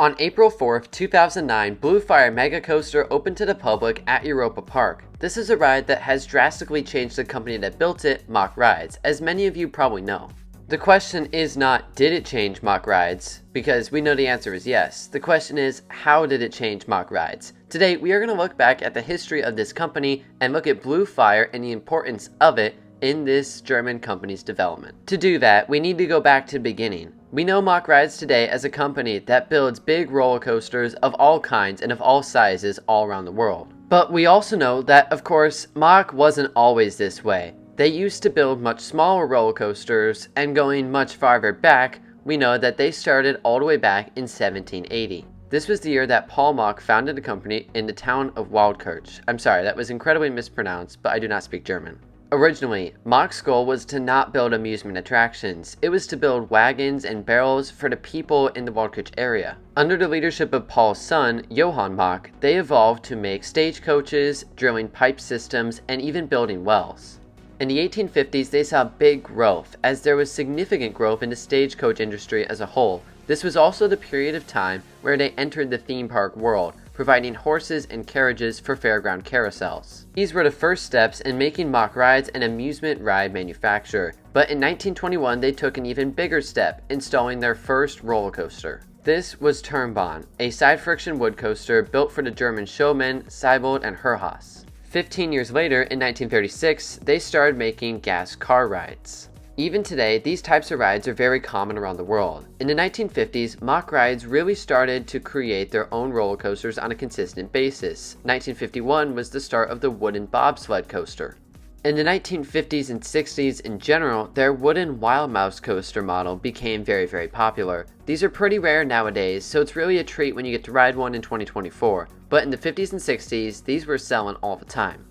On April 4th, 2009, Blue Fire Mega Coaster opened to the public at Europa Park. This is a ride that has drastically changed the company that built it, Mack Rides, as many of you probably know. The question is not, did it change Mack Rides? Because we know the answer is yes. The question is, how did it change Mack Rides? Today, we are going to look back at the history of this company and look at Blue Fire and the importance of it in this German company's development. To do that, we need to go back to the beginning. We know Mack Rides today as a company that builds big roller coasters of all kinds and of all sizes all around the world. But we also know that, of course, Mack wasn't always this way. They used to build much smaller roller coasters, and going much farther back, we know that they started all the way back in 1780. This was the year that Paul Mack founded the company in the town of Waldkirch. I'm sorry, that was incredibly mispronounced, but I do not speak German. Originally, Mack's goal was to not build amusement attractions. It was to build wagons and barrels for the people in the Waldkirch area. Under the leadership of Paul's son, Johann Mack, they evolved to make stagecoaches, drilling pipe systems, and even building wells. In the 1850s, they saw big growth, as there was significant growth in the stagecoach industry as a whole. This was also the period of time where they entered the theme park world, providing horses and carriages for fairground carousels. These were the first steps in making Mack Rides an amusement ride manufacturer, but in 1921 they took an even bigger step, installing their first roller coaster. This was Turmbahn, a side-friction wood coaster built for the German showmen Seibold and Herhaus. 15 years later, in 1936, they started making gas car rides. Even today, these types of rides are very common around the world. In the 1950s, Mack Rides really started to create their own roller coasters on a consistent basis. 1951 was the start of the wooden bobsled coaster. In the 1950s and 60s in general, their wooden Wild Mouse coaster model became very popular. These are pretty rare nowadays, so it's really a treat when you get to ride one in 2024. But in the 50s and 60s, these were selling all the time.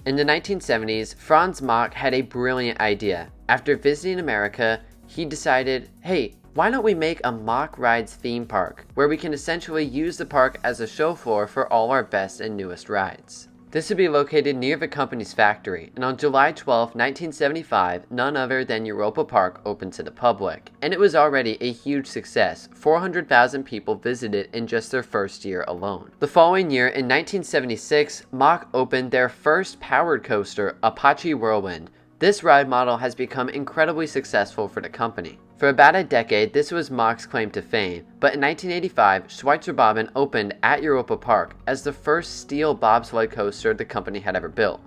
In the 1970s, Franz Mack had a brilliant idea. After visiting America, he decided, hey, why don't we make a Mack Rides theme park, where we can essentially use the park as a show floor for all our best and newest rides. This would be located near the company's factory, and on July 12, 1975, none other than Europa Park opened to the public. And it was already a huge success. 400,000 people visited in just their first year alone. The following year, in 1976, Mack opened their first powered coaster, Apache Whirlwind. This ride model has become incredibly successful for the company. For about a decade, this was Mack's claim to fame, but in 1985, Schweizer opened at Europa Park as the first steel bobsled coaster the company had ever built.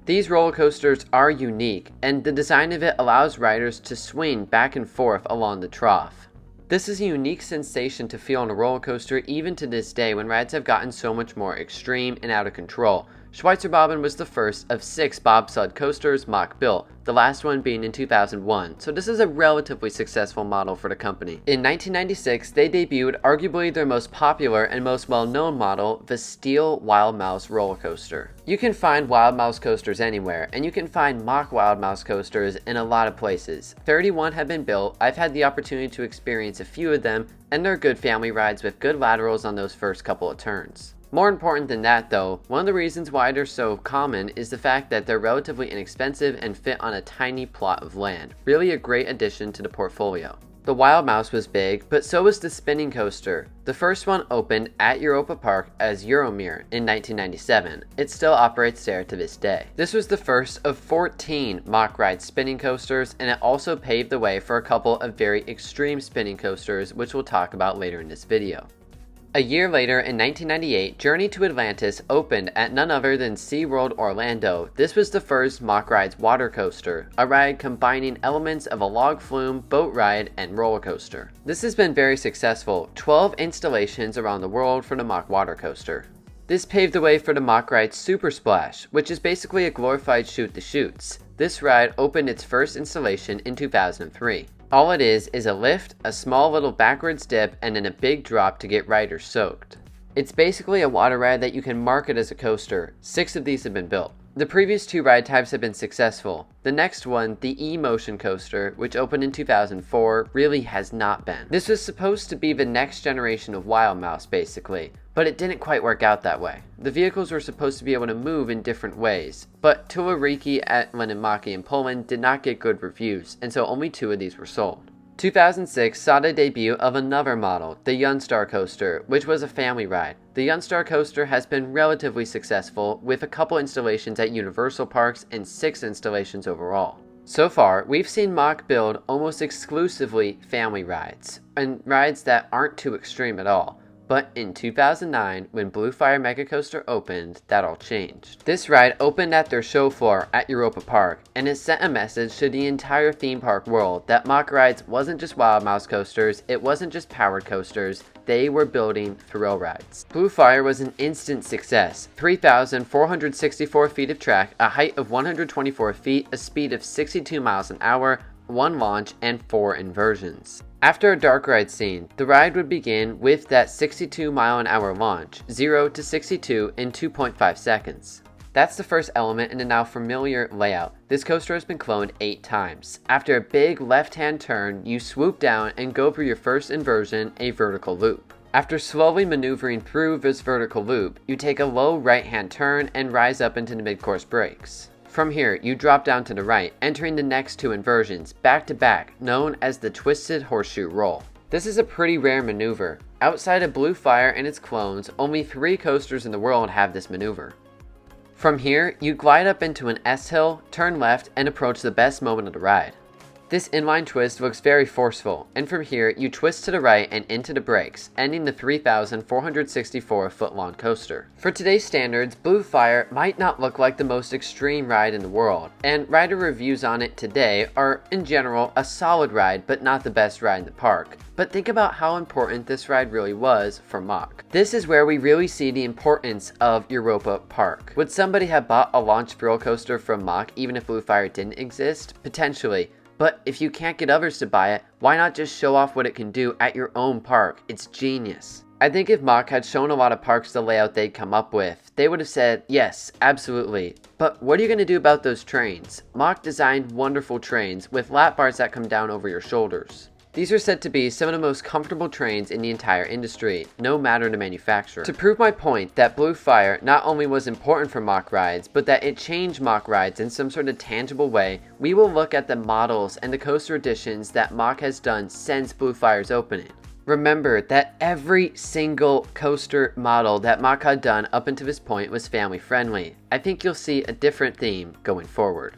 These roller coasters are unique, and the design of it allows riders to swing back and forth along the trough. This is a unique sensation to feel on a roller coaster even to this day when rides have gotten so much more extreme and out of control. Schweizer was the first of 6 bobsled coasters Mack built, the last one being in 2001, so this is a relatively successful model for the company. In 1996, they debuted arguably their most popular and most well-known model, the Steel Wild Mouse roller coaster. You can find Wild Mouse coasters anywhere, and you can find Mack Wild Mouse coasters in a lot of places. 31 have been built. I've had the opportunity to experience a few of them, and they're good family rides with good laterals on those first couple of turns. More important than that though, one of the reasons why they're so common is the fact that they're relatively inexpensive and fit on a tiny plot of land. Really a great addition to the portfolio. The Wild Mouse was big, but so was the spinning coaster. The first one opened at Europa Park as Euromir in 1997. It still operates there to this day. This was the first of 14 Mack Rides spinning coasters, and it also paved the way for a couple of very extreme spinning coasters, which we'll talk about later in this video. A year later, in 1998, Journey to Atlantis opened at none other than SeaWorld Orlando. This was the first Mack Rides water coaster, a ride combining elements of a log flume, boat ride, and roller coaster. This has been very successful, 12 installations around the world for the Mack water coaster. This paved the way for the Mack Rides Super Splash, which is basically a glorified Shoot the Chutes. This ride opened its first installation in 2003. All it is a lift, a small little backwards dip, and then a big drop to get riders soaked. It's basically a water ride that you can market as a coaster. 6 of these have been built. The previous 2 ride types have been successful. The next one, the E-Motion coaster, which opened in 2004, really has not been. This was supposed to be the next generation of Wild Mouse, basically, but it didn't quite work out that way. The vehicles were supposed to be able to move in different ways, but Tulariki at Lenimaki in Poland did not get good reviews, and so only 2 of these were sold. 2006 saw the debut of another model, the Yunstar coaster, which was a family ride. The Yunstar coaster has been relatively successful, with a couple installations at Universal Parks and 6 installations overall. So far, we've seen Mack build almost exclusively family rides, and rides that aren't too extreme at all. But in 2009, when Blue Fire Mega Coaster opened, that all changed. This ride opened at their show floor at Europa Park, and it sent a message to the entire theme park world that Mack Rides wasn't just Wild Mouse coasters, it wasn't just powered coasters, they were building thrill rides. Blue Fire was an instant success. 3,464 feet of track, a height of 124 feet, a speed of 62 miles an hour, 1 launch, and 4 inversions. After a dark ride scene, the ride would begin with that 62 mile an hour launch, 0 to 62 in 2.5 seconds. That's the first element in a now familiar layout. This coaster has been cloned 8 times. After a big left-hand turn, you swoop down and go for your first inversion, a vertical loop. After slowly maneuvering through this vertical loop, you take a low right-hand turn and rise up into the mid-course brakes. From here, you drop down to the right, entering the next 2 inversions, back to back, known as the Twisted Horseshoe Roll. This is a pretty rare maneuver. Outside of Blue Fire and its clones, only 3 coasters in the world have this maneuver. From here, you glide up into an S-hill, turn left, and approach the best moment of the ride. This inline twist looks very forceful, and from here, you twist to the right and into the brakes, ending the 3,464 foot-long coaster. For today's standards, Blue Fire might not look like the most extreme ride in the world, and rider reviews on it today are, in general, a solid ride, but not the best ride in the park. But think about how important this ride really was for Mack. This is where we really see the importance of Europa Park. Would somebody have bought a launch thrill coaster from Mack even if Blue Fire didn't exist? Potentially. But if you can't get others to buy it, why not just show off what it can do at your own park? It's genius. I think if Mack had shown a lot of parks the layout they'd come up with, they would have said, yes, absolutely. But what are you going to do about those trains? Mack designed wonderful trains with lap bars that come down over your shoulders. These are said to be some of the most comfortable trains in the entire industry, no matter the manufacturer. To prove my point that Blue Fire not only was important for Mack Rides, but that it changed Mack Rides in some sort of tangible way, we will look at the models and the coaster additions that Mack has done since Blue Fire's opening. Remember that every single coaster model that Mack had done up until this point was family friendly. I think you'll see a different theme going forward.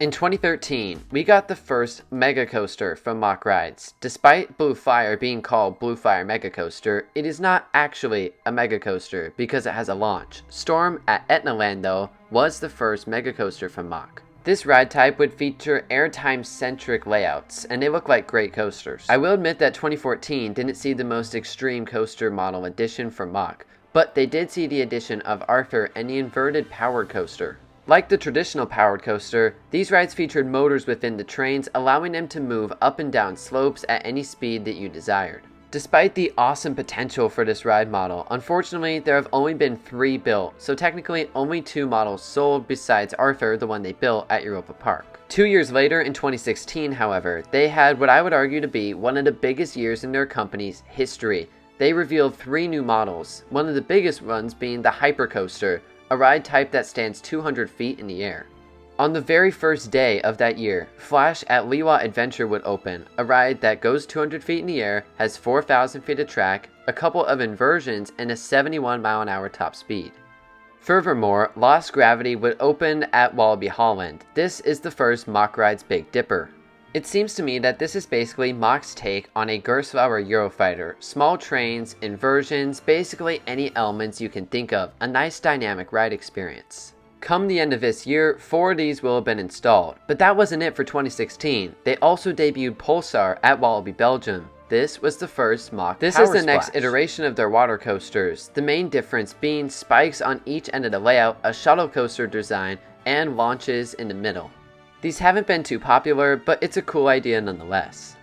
In 2013, we got the first Mega Coaster from Mack Rides. Despite Blue Fire being called Blue Fire Mega Coaster, it is not actually a Mega Coaster because it has a launch. Storm at Etnaland, though, was the first Mega Coaster from Mack. This ride type would feature airtime-centric layouts, and they look like great coasters. I will admit that 2014 didn't see the most extreme coaster model addition from Mack, but they did see the addition of Arthur and the inverted powered coaster. Like the traditional powered coaster, these rides featured motors within the trains, allowing them to move up and down slopes at any speed that you desired. Despite the awesome potential for this ride model, unfortunately there have only been 3 built, so technically only 2 models sold besides Arthur, the one they built at Europa Park. 2 years later, in 2016, however, they had what I would argue to be one of the biggest years in their company's history. They revealed 3 new models, one of the biggest ones being the Hypercoaster, a ride type that stands 200 feet in the air. On the very first day of that year, Flash at Liwa Adventure would open, a ride that goes 200 feet in the air, has 4,000 feet of track, a couple of inversions, and a 71 mile an hour top speed. Furthermore, Lost Gravity would open at Wallaby Holland. This is the first Mack Rides Big Dipper. It seems to me that this is basically Mack's take on a Gerstlauer Eurofighter. Small trains, inversions, basically any elements you can think of. A nice dynamic ride experience. Come the end of this year, 4 of these will have been installed. But that wasn't it for 2016. They also debuted Pulsar at Wallaby Belgium. This was the first Mack This is the next iteration of their water coasters. The main difference being spikes on each end of the layout, a shuttle coaster design, and launches in the middle. These haven't been too popular, but it's a cool idea nonetheless.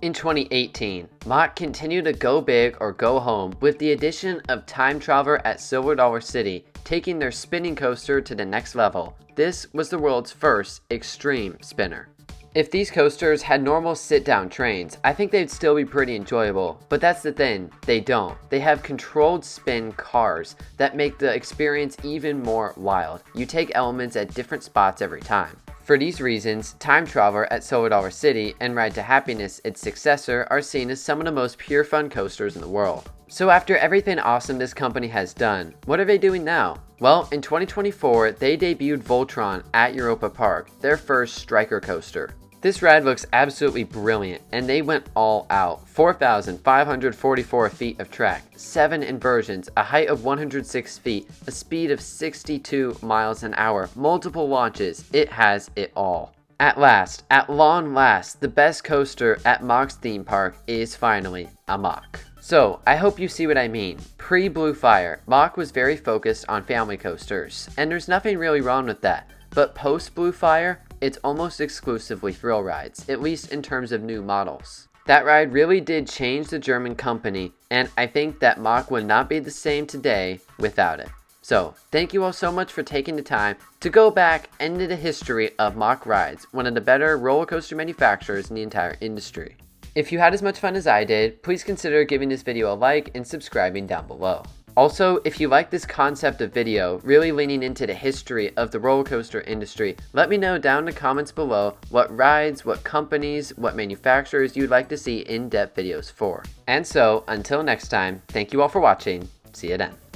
In 2018, Mack continued to go big or go home with the addition of Time Traveler at Silver Dollar City, taking their spinning coaster to the next level. This was the world's first extreme spinner. If these coasters had normal sit-down trains, I think they'd still be pretty enjoyable, but that's the thing, they don't. They have controlled spin cars that make the experience even more wild. You take elements at different spots every time. For these reasons, Time Traveler at Silver Dollar City and Ride to Happiness, its successor, are seen as some of the most pure fun coasters in the world. So after everything awesome this company has done, what are they doing now? Well, in 2024, they debuted Voltron at Europa Park, their first striker coaster. This ride looks absolutely brilliant, and they went all out. 4,544 feet of track, 7 inversions, a height of 106 feet, a speed of 62 miles an hour, multiple launches. It has it all. At last, at long last, the best coaster at Mack's theme park is finally a Mack. So, I hope you see what I mean. Pre-Blue Fire, Mack was very focused on family coasters, and there's nothing really wrong with that. But post-Blue Fire, it's almost exclusively thrill rides, at least in terms of new models. That ride really did change the German company, and I think that Mack would not be the same today without it. So, thank you all so much for taking the time to go back into the history of Mack Rides, one of the better roller coaster manufacturers in the entire industry. If you had as much fun as I did, please consider giving this video a like and subscribing down below. Also, if you like this concept of video, really leaning into the history of the roller coaster industry, let me know down in the comments below what rides, what companies, what manufacturers you'd like to see in-depth videos for. And so, until next time, thank you all for watching. See you then.